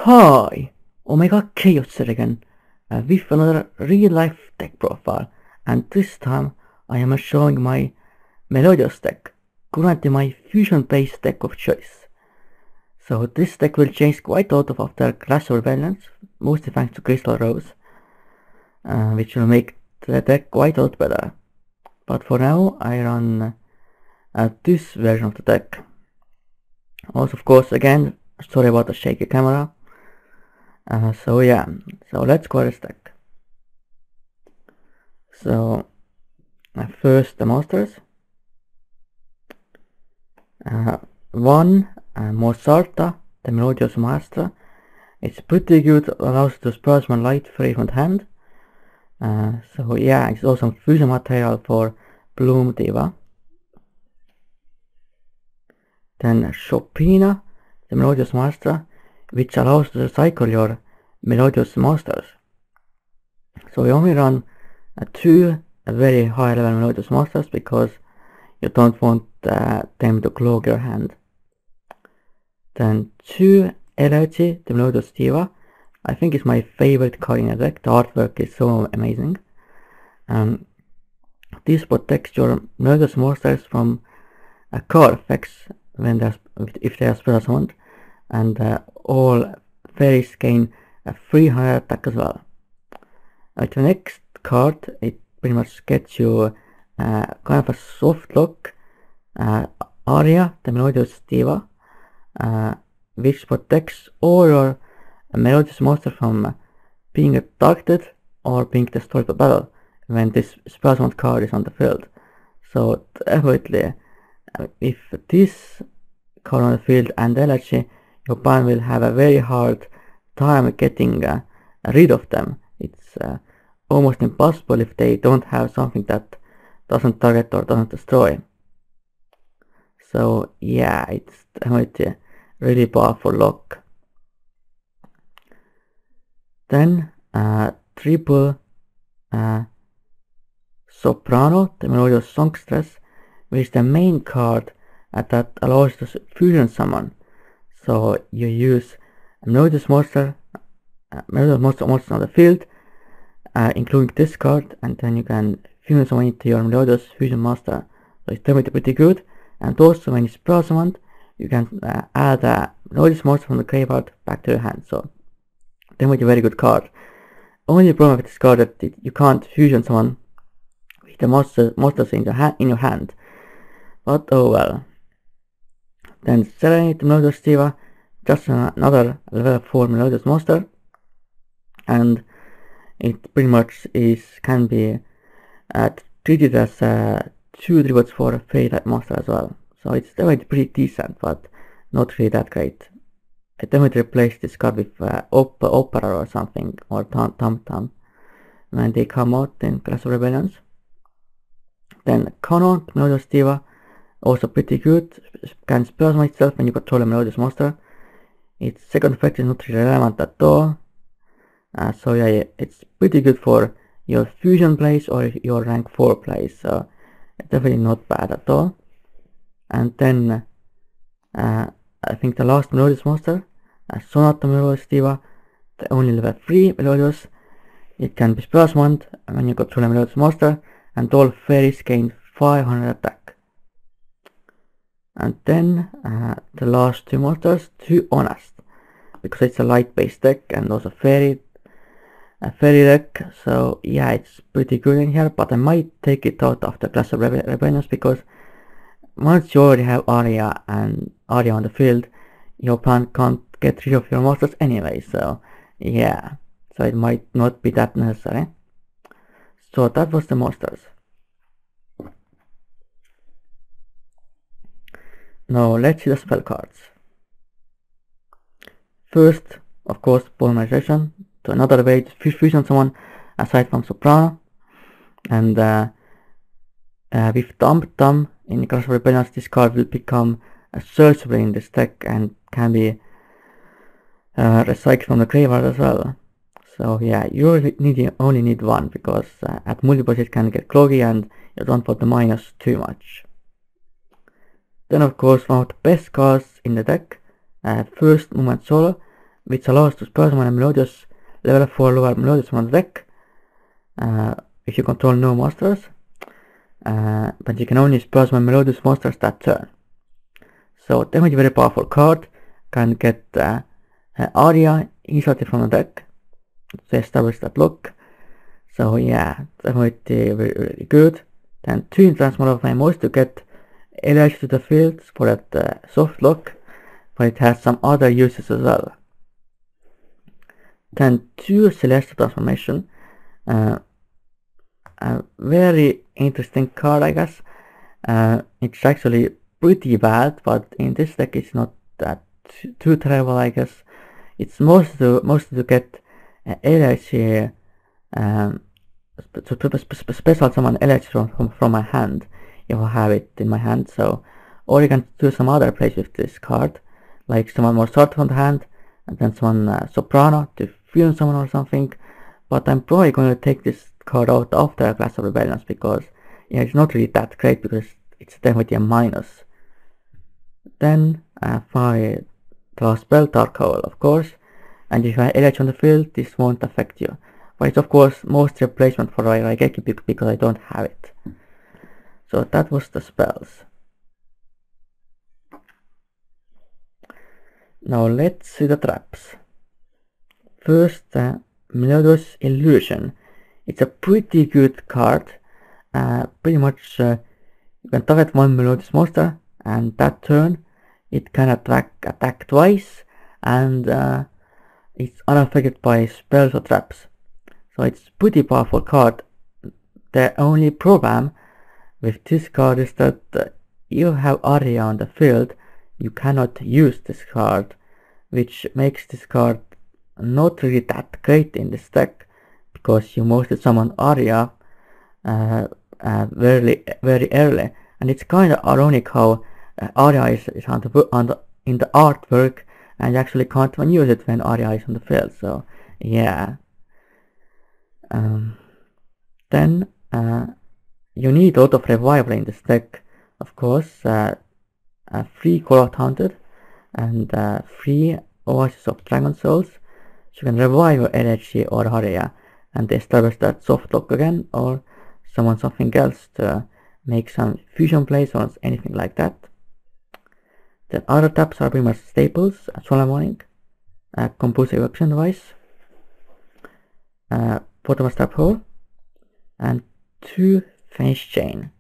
Hi! Omega Khaos here again with another real-life deck profile, and this time I am showing my Melodious deck, currently my fusion-based deck of choice. So this deck will change quite a lot after Clash of Rebellions, mostly thanks to Crystal Rose, which will make the deck quite a lot better. But for now I run this version of the deck. Also, of course, again, sorry about the shaky camera. So let's go this deck. So first the monsters. One Mozarta, the Melodious Master. It's pretty good, allows you to spell one light free from hand. So yeah, it's also fusion material for Bloom Diva. Then Chopina, the Melodious Master, which allows you to cycle your Melodious monsters. So we only run two very high level Melodious monsters because you don't want them to clog your hand. Then two Elegy, the Melodious Diva. I think it's my favorite card in the deck. The artwork is so amazing. This protects your Melodious monsters from card effects if they are spell summoned, and all fairies gain a 300 attack as well. The next card, it pretty much gets you kind of a soft lock Aria, the Melodious Diva, which protects all your Melodious monster from being targeted or being destroyed by battle when this spell summon card is on the field. So definitely, if this card on the field and Elegy, your opponent will have a very hard time getting rid of them. It's almost impossible if they don't have something that doesn't target or doesn't destroy. So yeah, it's definitely really powerful lock. Then triple Soprano, the Melodious Songstress, which is the main card that allows you to fusion summon. So you use a Melodious monster on the field, including this card, and then you can fusion summon into your Melodious fusion monster. So it's definitely pretty good. And also when you spell summoned, you can add a Melodious monster from the graveyard back to your hand. So definitely a very good card. Only problem with this card that you can't fusion summon with the monsters in your hand. But oh well. Then Serenity, the Melodious Diva, just another level 4 Melodious monster, and it pretty much can be treated as 2 rewards for a fairy type monster as well. So it's definitely pretty decent, but not really that great. I definitely replace this card with Opera or something, or Tam Tam when they come out in Clash of Rebellions. Then Khaos, the Melodious Diva, also pretty good, can spell summon itself when you control a Melodious monster. Its second effect is not really relevant at all. So yeah, it's pretty good for your fusion plays or your rank 4 plays, so definitely not bad at all. And then I think the last Melodious monster, Sonata Melodious Diva, the only level 3 Melodious. It can be spell summoned when you control a Melodious monster, and all fairies gain 500 attack. And then the last two monsters, too honest, because it's a light based deck and also a fairy deck. So yeah, it's pretty good in here, but I might take it out after Clash of Rebellions, because once you already have Aria on the field, your opponent can't get rid of your monsters anyway. So yeah, so it might not be that necessary. So that was the monsters. Now let's see the spell cards. First, of course, Polymerization, to another way to fusion someone aside from Soprano. And with Tam in Clash of Rebellions, this card will become a searchable in this deck and can be recycled from the graveyard as well. So yeah, you only need one, because at multiples it can get cloggy and you don't want to minus too much. Then of course one of the best cards in the deck, first Movement Solo, which allows to spell summon a Melodious level 4 lower Melodious from the deck if you control no monsters, but you can only spell summon Melodious monsters that turn. So definitely very powerful card. Can get Aria inserted from the deck to establish that look. So yeah, definitely very good. Then 2 entrance mod of my most to get Elias to the field for that soft look, but it has some other uses as well. Then 2 Celestial Transformation, a very interesting card, I guess. It's actually pretty bad, but in this deck it's not that too terrible, I guess. It's mostly to get Elias here, to special summon Elias from my hand if I have it in my hand. So, or you can do some other plays with this card, like summon more sword from the hand, and then summon Soprano to fusion summon or something. But I'm probably going to take this card out after Class of Rebellions because yeah, it's not really that great because it's definitely a minus. Then fire the last spell, Dark Owl, of course, and if I Elias on the field, this won't affect you. But it's of course most replacement for Raigeki because I don't have it. So that was the spells. Now let's see the traps. First, Melodious Illusion. It's a pretty good card. Pretty much you can target one Melodious monster, and that turn it can attack twice, and it's unaffected by spells or traps. So it's pretty powerful card. The only problem with this card is that you have Aria on the field, you cannot use this card, which makes this card not really that great in this deck, because you mostly summon Aria very early, and it's kind of ironic how Aria is in the artwork, and you actually can't even use it when Aria is on the field. So yeah. Then you need a lot of revival in this deck, of course. 3 Call-Out Haunted and 3 Oasis of Dragon Souls. So you can revive your LHC or Aria and establish that soft lock again, or summon something else to make some fusion plays or anything like that. Then other taps are pretty much staples: Solar Morning, Compulsive Eruption Device, Bottomless Tap Hole, and 2 Fence Chain.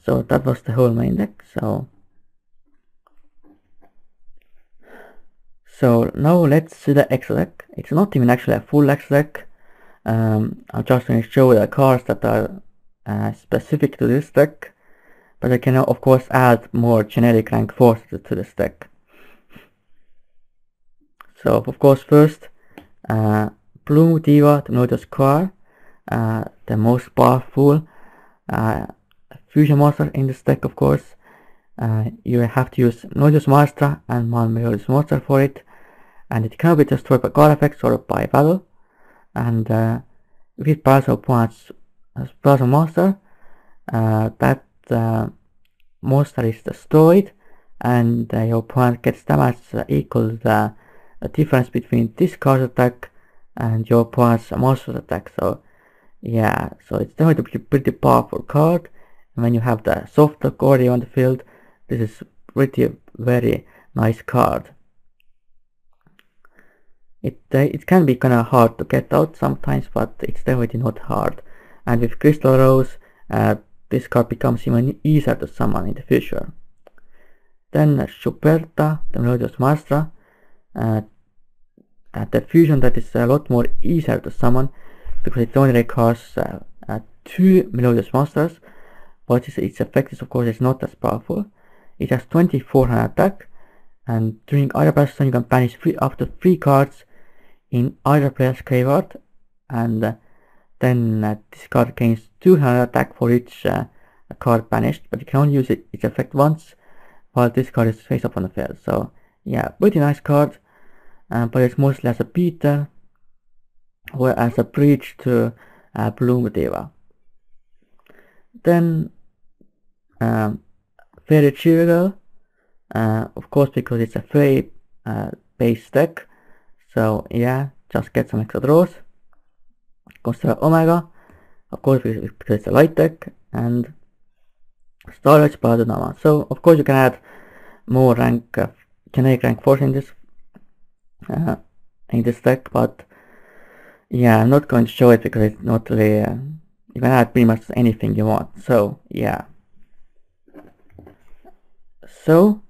So that was the whole main deck. So now let's see the extra deck. It's not even actually a full extra deck. I'm just going to show the cards that are specific to this deck, but I can of course add more generic rank 4s to this deck. So of course first, Bloom Diva, the Melodious Choir, the most powerful fusion monster in this deck, of course. You have to use Melodious Maestra and one Melodious monster for it, and it cannot be destroyed by card effects or by battle. And if it passes opponent's special monster, that monster is destroyed, and your opponent gets damage equal the difference between this card's attack and your opponent's monster's attack. So yeah, so it's definitely a pretty powerful card. And when you have the soft lock already on the field, this is pretty very nice card. It can be kind of hard to get out sometimes, but it's definitely not hard. And with Crystal Rose, this card becomes even easier to summon in the future. Then Schuberta, the Melodious Maestra, the fusion that is a lot more easier to summon because it only requires 2 Melodious monsters, but its effect is of course not as powerful. It has 2400 attack, and during either player's turn you can banish up to 3 cards in either player's graveyard, and then this card gains 200 attack for each card banished, but you can only use its effect once while this card is face up on the field. So yeah, pretty nice card, but it's mostly as a beater or as a bridge to Bloom Diva. Then Fairy Cheer Girl, of course, because it's a fairy base deck. So yeah, just get some extra draws. Consider Omega, of course, because it's a light deck, and storage Paladin. So of course you can add more rank, generic rank 4 in this deck, but yeah, I'm not going to show it because it's not really. You can add pretty much anything you want. So yeah. So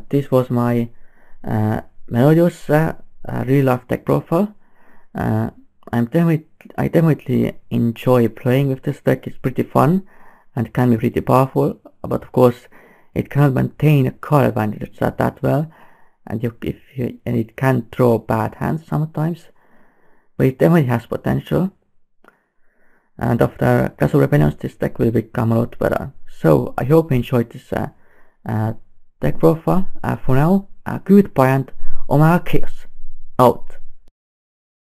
this was my Melodious real life deck profile. I definitely enjoy playing with this deck. It's pretty fun and can be pretty powerful, but of course it cannot maintain a card advantage that well, and it can draw bad hands sometimes, but it definitely has potential. And after Clash of Rebellions, this deck will become a lot better. So I hope you enjoyed this deck profile. For now, goodbye and Omega Khaos out.